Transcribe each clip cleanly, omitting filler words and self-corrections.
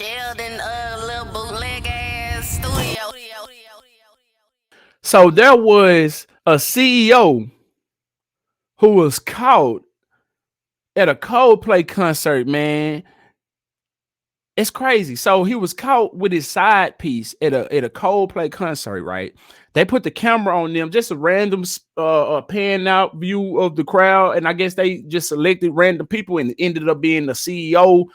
Sheldon, little bootleg ass studio. So there was a CEO who was caught at a Coldplay concert, man. It's crazy. So he was caught with his side piece at a Coldplay concert, right? They put the camera on them, just a random pan out view of the crowd, and I guess they just selected random people, and it ended up being the CEO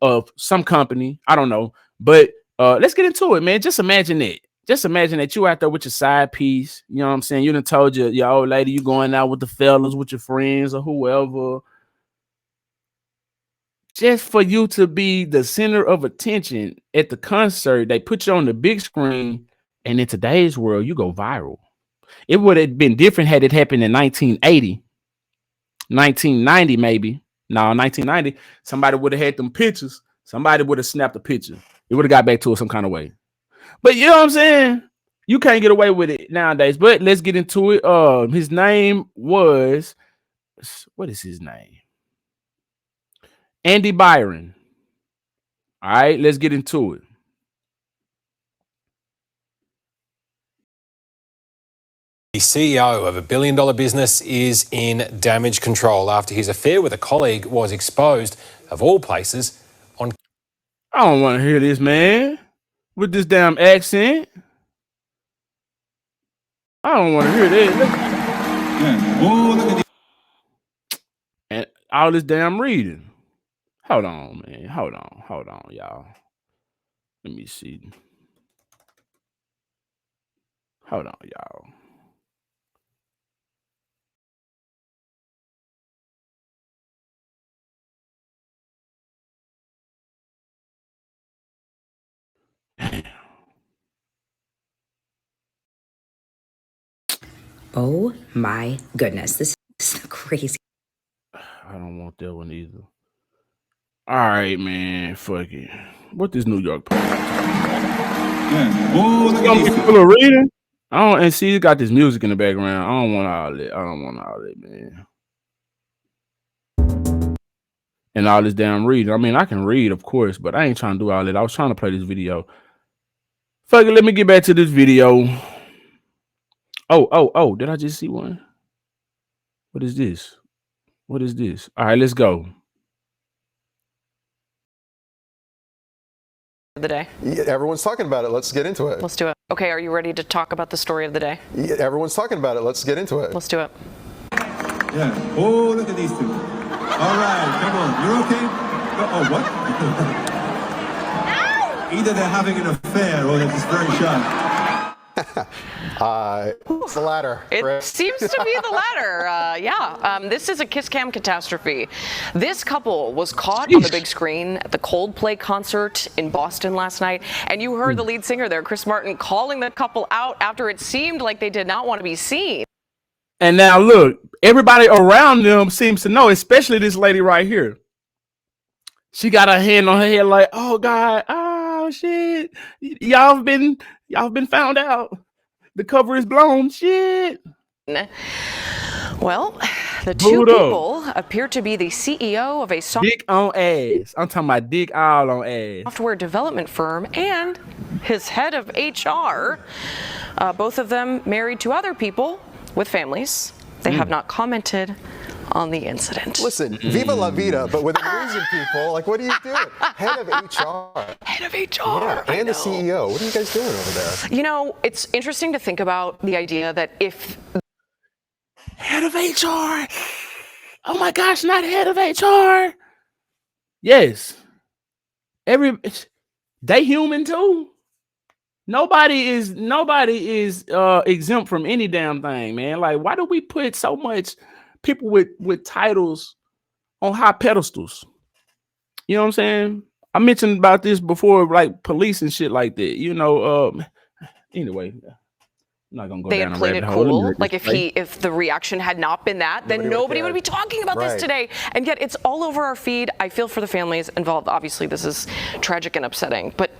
of some company. I don't know, but let's get into it, man. Just imagine it. Just imagine that you out there with your side piece. You know what I'm saying? You done told your old lady you going out with the fellas, with your friends or whoever. Just for you to be the center of attention at the concert, they put you on the big screen, and in today's world, you go viral. It would have been different had it happened in 1980, 1990, maybe. No, 1990, somebody would have had them pictures. Somebody would have snapped a picture. It would have got back to it some kind of way. But you know what I'm saying? You can't get away with it nowadays. But let's get into it. His name was, what is his name? Andy Byron. All right, let's get into it. The CEO of a billion-dollar business is in damage control after his affair with a colleague was exposed, of all places, on... I don't want to hear this, man. With this damn accent. I don't want to hear this. And all this damn reading. Hold on, man. Hold on, y'all. Let me see. Hold on, y'all. Oh my goodness, this is crazy. I don't want that one either. All right, man. Fuck it. What this New York Post? People are reading. I don't, and see, you got this music in the background. I don't want all that, man. And all this damn reading. I mean, I can read, of course, but I ain't trying to do all that. I was trying to play this video. Fuck it, let me get back to this video. Oh, did I just see one? What is this? What is this? All right, let's go. The day. Yeah, everyone's talking about it. Let's get into it. Let's do it. Okay, are you ready to talk about the story of the day? Yeah, everyone's talking about it. Let's get into it. Let's do it. Yeah. Oh, look at these two. All right, come on. You're okay? Oh, what? Either they're having an affair or they're just very shy. It's the latter. It seems to be the latter. This is a kiss cam catastrophe. This couple was caught on the big screen at the Coldplay concert in Boston last night, and you heard the lead singer there, Chris Martin, calling the couple out after it seemed like they did not want to be seen. And now look, everybody around them seems to know, especially this lady right here. She got her hand on her head like, oh God, oh shit. Y'all have been found out. The cover is blown. Shit. Well, the two people appear to be the CEO of a dick on ass. I'm talking about dick all on ass. Software development firm and his head of HR. Both of them married to other people with families. They have not commented on the incident. Listen, viva la vida, but with Asian people, like, what are you doing? Head of HR. Head of HR. Yeah, and the CEO. What are you guys doing over there? You know, it's interesting to think about the idea that if... Head of HR. Oh my gosh, not head of HR. Yes. They human too. Nobody is exempt from any damn thing, man. Like, why do we put so much people with titles on high pedestals? You know what I'm saying? I mentioned about this before, like police and shit like that. You know, anyway, I'm not gonna go they down had a played rabbit it hole. cool. Like if the reaction had not been that, then nobody would be talking about this today. And yet it's all over our feed. I feel for the families involved. Obviously, this is tragic and upsetting, but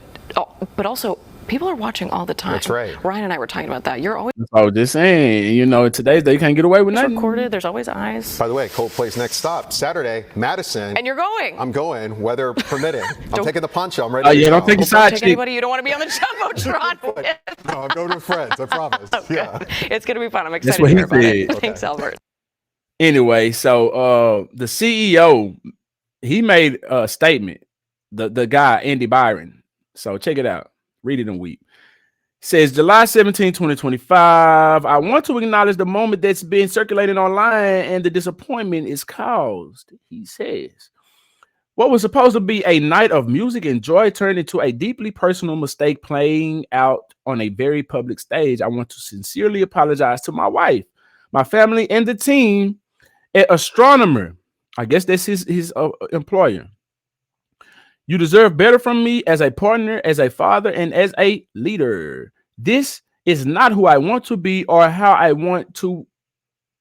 also People are watching all the time. That's right. Ryan and I were talking about that. You're always Oh, just saying, you know, today's day you can't get away with nothing. recorded. There's always eyes. By the way, Coldplay's next stop, Saturday, Madison. And you're going. I'm going, weather permitting. I'm taking the poncho. I'm ready Oh, to yeah, go. don't take your Don't side take chick. anybody you don't want to be on the Jumbotron with. No, I'm going with friends, I promise. Yeah. It's going to be fun. I'm That's excited what to he hear about it. said. Thanks, Albert. Anyway, so the CEO, he made a statement. The guy, Andy Byron. So check it out. Read it and weep. Says July 17, 2025. I want to acknowledge the moment that's been circulating online and the disappointment is caused. He says, what was supposed to be a night of music and joy turned into a deeply personal mistake playing out on a very public stage. I want to sincerely apologize to my wife, my family, and the team at Astronomer. I guess that's his employer. You deserve better from me as a partner, as a father, and as a leader. This is not who I want to be or how I want to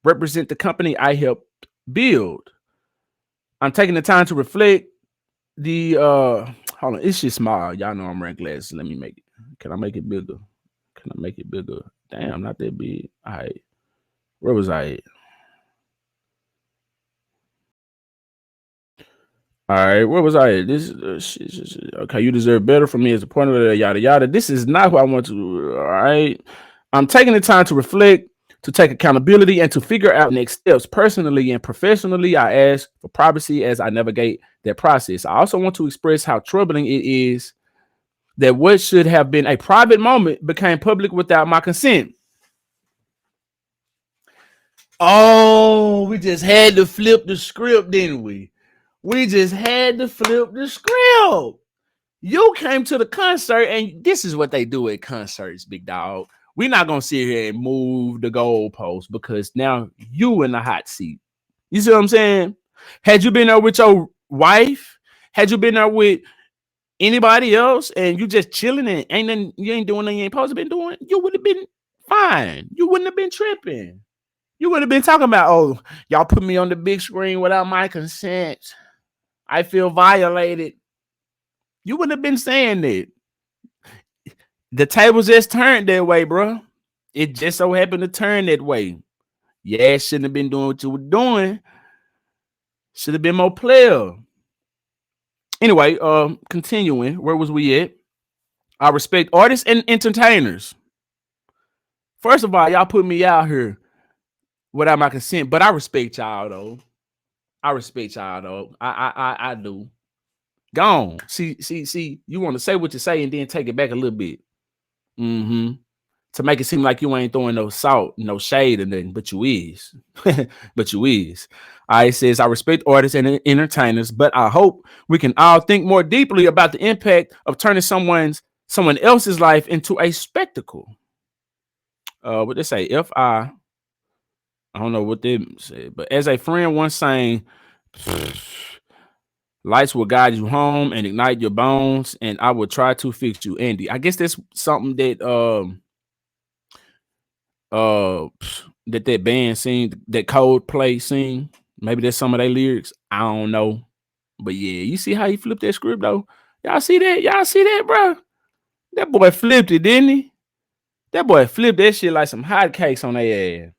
represent the company I helped build. I'm taking the time to reflect the hold on, it's just small. Y'all know I'm wearing glasses. Let me make it. Can I make it bigger? Can I make it bigger? Damn, not that big. All right. Where was I at? All right, where was I at? This okay, you deserve better from me as a partner, yada yada. This is not who I want to. All right. I'm taking the time to reflect, to take accountability, and to figure out next steps. Personally and professionally, I ask for privacy as I navigate that process. I also want to express how troubling it is that what should have been a private moment became public without my consent. Oh, we just had to flip the script, didn't we? We just had to flip the script. You came to the concert, and this is what they do at concerts, big dog. We're not going to sit here and move the goalpost because now you in the hot seat. You see what I'm saying? Had you been there with your wife, had you been there with anybody else, and you just chilling and you ain't doing nothing you ain't supposed to be doing, you would have been fine. You wouldn't have been tripping. You would have been talking about, oh, y'all put me on the big screen without my consent. I feel violated. You wouldn't have been saying that. The tables just turned that way, bro. It just so happened to turn that way. Yeah, shouldn't have been doing what you were doing. Should have been more player. Anyway, continuing. Where was we at? I respect artists and entertainers. First of all, y'all put me out here without my consent, but I respect y'all though. I do. Gone. See, you want to say what you say and then take it back a little bit. To make it seem like you ain't throwing no salt, no shade or nothing, but you is. But you is. It says, I respect artists and entertainers, but I hope we can all think more deeply about the impact of turning someone else's life into a spectacle. What they say, I don't know what they said, but as a friend once saying, lights will guide you home and ignite your bones, and I will try to fix you, Andy. I guess that's something that that band sing, that Coldplay sing. Maybe that's some of their lyrics. I don't know, but yeah, you see how he flipped that script though. Y'all see that, bro? That boy flipped it, didn't he? That boy flipped that shit like some hotcakes on their ass.